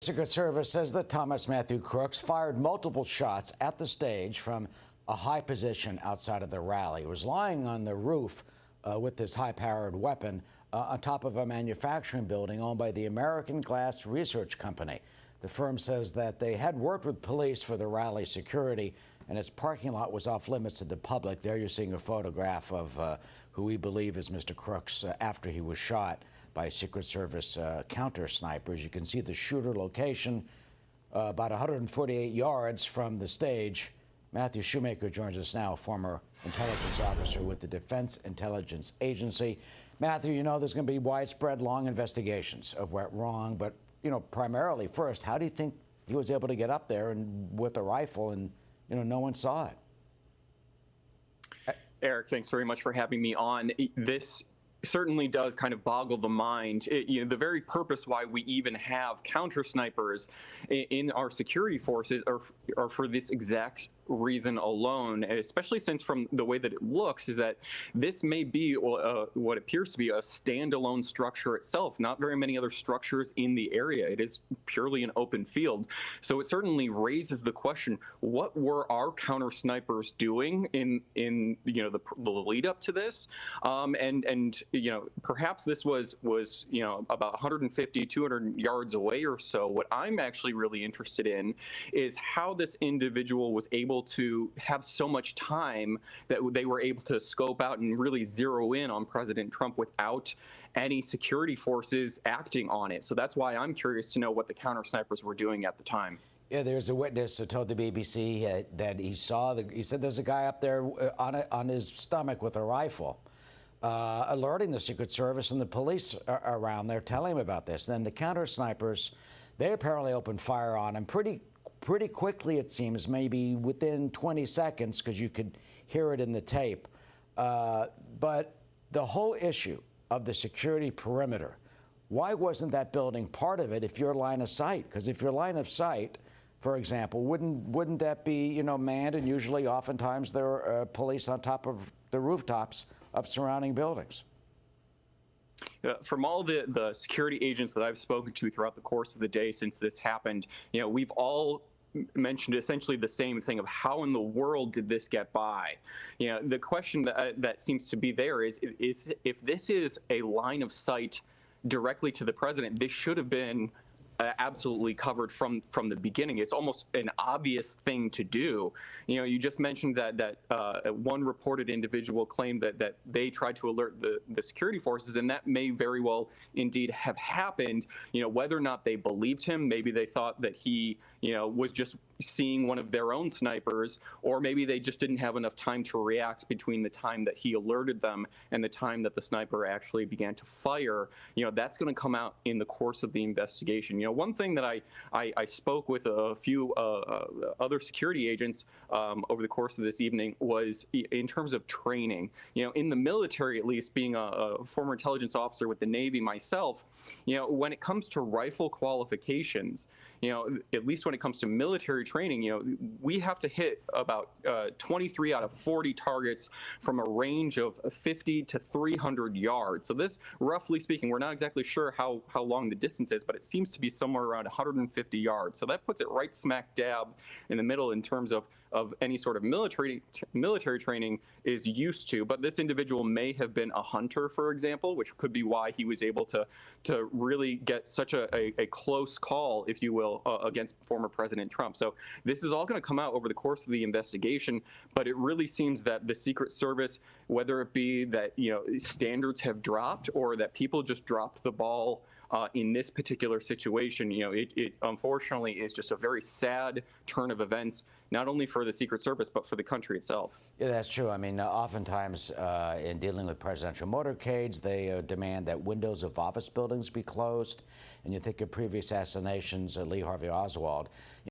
Secret Service says that Thomas Matthew Crooks fired multiple shots at the stage from a high position outside of the rally. He was lying on the roof with this high-powered weapon on top of a manufacturing building owned by the American Glass Research Company. The firm says that they had worked with police for the rally security, and its parking lot was off limits to the public. There you're seeing a photograph of who we believe is Mr. Crooks after he was shot by Secret Service counter snipers. You can see the shooter location about 148 yards from the stage. Matthew Shoemaker joins us now, a former intelligence officer with the Defense Intelligence Agency. Matthew, you know there's going to be widespread, long investigations of what went wrong, but primarily first, how do you think he was able to get up there and with a rifle and no one saw it? Eric, thanks very much for having me on. This certainly does kind of boggle the mind. The very purpose why we even have counter snipers in our security forces are for this exact reason alone, especially since from the way that it looks is that this may be what appears to be a standalone structure itself. Not very many other structures in the area. It is purely an open field. So it certainly raises the question, what were our counter snipers doing in the lead up to this? And perhaps this was about 150, 200 yards away or so. What I'm actually really interested in is how this individual was able to have so much time that they were able to scope out and really zero in on President Trump without any security forces acting on it. So that's why I'm curious to know what the counter snipers were doing at the time. Yeah, there's a witness who told the BBC that he said there's a guy up there on his stomach with a rifle, alerting the Secret Service and the police around there, telling him about this. Then the counter snipers, they apparently opened fire on him pretty quickly, it seems, maybe within 20 seconds, because you could hear it in the tape. But the whole issue of the security perimeter, why wasn't that building part of it if you're line of sight? Because if you're line of sight, for example, wouldn't that be manned? And usually, oftentimes, there are police on top of the rooftops of surrounding buildings. From all the security agents that I've spoken to throughout the course of the day since this happened, we've all mentioned essentially the same thing of how in the world did this get by? The question that seems to be there is if this is a line of sight directly to the president, this should have been absolutely covered from the beginning. It's almost an obvious thing to do. You just mentioned that one reported individual claimed that they tried to alert the security forces, and that may very well indeed have happened. Whether or not they believed him, maybe they thought that he was just seeing one of their own snipers, or maybe they just didn't have enough time to react between the time that he alerted them and the time that the sniper actually began to fire. That's going to come out in the course of the investigation. One thing that I spoke with a few other security agents over the course of this evening was in terms of training. In the military, at least, being a former intelligence officer with the Navy myself, when it comes to rifle qualifications, at least when it comes to military training, we have to hit about 23 out of 40 targets from a range of 50 to 300 yards. So this, roughly speaking, we're not exactly sure how long the distance is, but it seems to be somewhere around 150 yards. So that puts it right smack dab in the middle in terms of any sort of military training is used to. But this individual may have been a hunter, for example, which could be why he was able to really get such a close call, if you will, against former President Trump. So this is all going to come out over the course of the investigation, but it really seems that the Secret Service, whether it be that standards have dropped or that people just dropped the ball in this particular situation, it unfortunately is just a very sad turn of events, not only for the Secret Service, but for the country itself. Yeah, that's true. I mean, oftentimes in dealing with presidential motorcades, they demand that windows of office buildings be closed. And you think of previous assassinations, Lee Harvey Oswald.